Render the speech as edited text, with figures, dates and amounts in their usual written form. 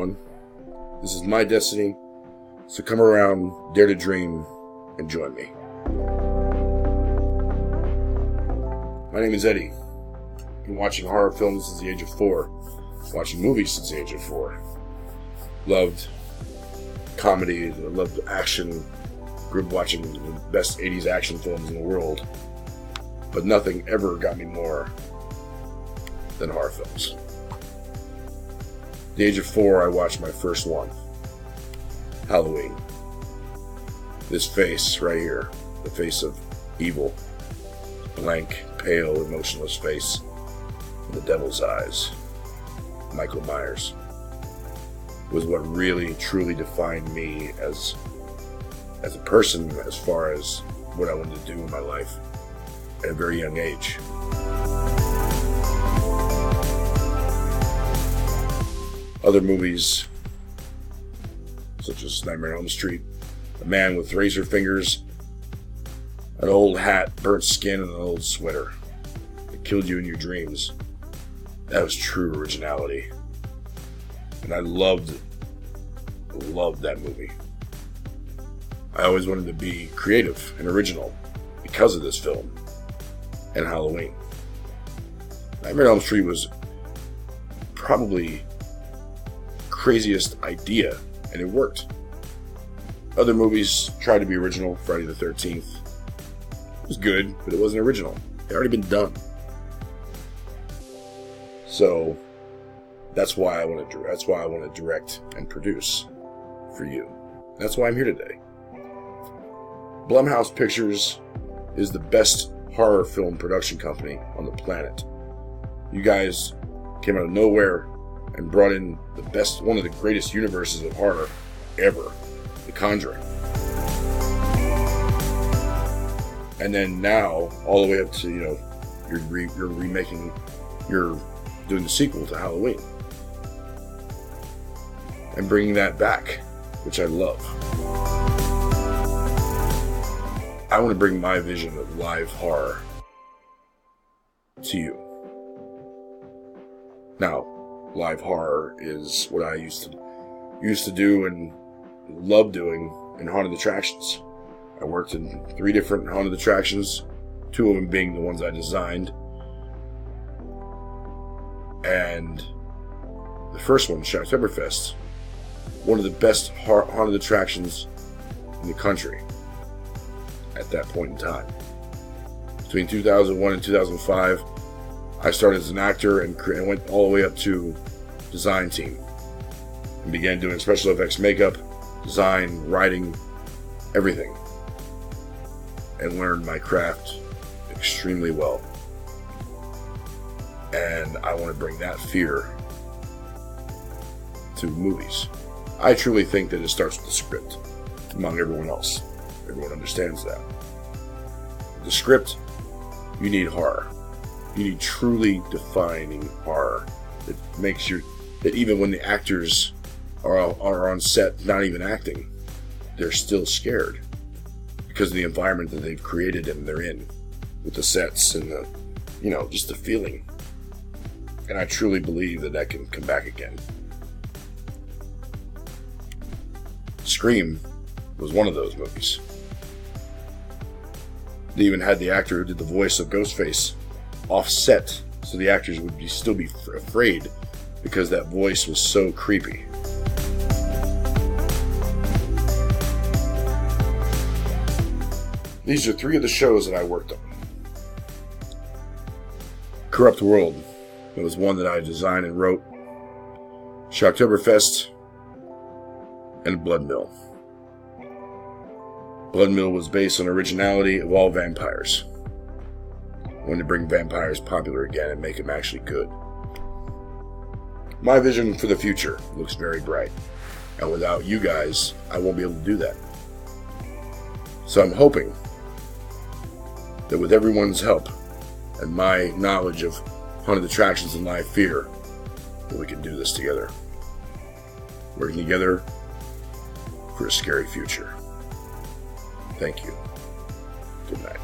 everyone. This is my destiny, so come around, dare to dream, and join me. My name is Eddie. I've been watching horror films since the age of 4, watching movies since the age of 4. Loved comedy, loved action, grew up watching the best 80s action films in the world, but nothing ever got me more than horror films. At the age of 4, I watched my first one, Halloween. This face right here, the face of evil, blank, pale, emotionless face, and the devil's eyes, Michael Myers, was what really, truly defined me as a person, as far as what I wanted to do in my life at a very young age. Other movies, such as Nightmare on Elm Street, a man with razor fingers, an old hat, burnt skin, and an old sweater that killed you in your dreams. That was true originality. And I loved that movie. I always wanted to be creative and original because of this film and Halloween. Nightmare on Elm Street was probably craziest idea, and it worked. Other movies tried to be original. Friday the 13th was good, but it wasn't original. It had already been done. So that's why I want to direct and produce for you. That's why I'm here today. Blumhouse Pictures is the best horror film production company on the planet. You guys came out of nowhere and brought in the best, one of the greatest universes of horror ever, The Conjuring. And then now, all the way up to, you're doing the sequel to Halloween. And bringing that back, which I love. I want to bring my vision of live horror to you. Now, live horror is what I used to do and love doing in haunted attractions. I worked in 3 different haunted attractions, 2 of them being the ones I designed. And the first one, Shocktoberfest, one of the best haunted attractions in the country at that point in time. Between 2001 and 2005, I started as an actor and went all the way up to design team and began doing special effects, makeup, design, writing, everything, and learned my craft extremely well. And I want to bring that fear to movies. I truly think that it starts with the script, among everyone else. Everyone understands that. The script, you need horror. You need truly defining horror that makes that even when the actors are on set not even acting, they're still scared because of the environment that they've created and they're in, with the sets and the, just the feeling. And I truly believe that can come back again. Scream was one of those movies. They even had the actor who did the voice of Ghostface offset, so the actors would still be afraid because that voice was so creepy. These are 3 of the shows that I worked on. Corrupt World, it was one that I designed and wrote. Shocktoberfest, and Blood Mill. Blood Mill was based on originality of all vampires. I wanted to bring vampires popular again and make them actually good. My vision for the future looks very bright, and without you guys, I won't be able to do that. So I'm hoping that with everyone's help and my knowledge of haunted attractions and live fear, that we can do this together. Working together for a scary future. Thank you. Good night.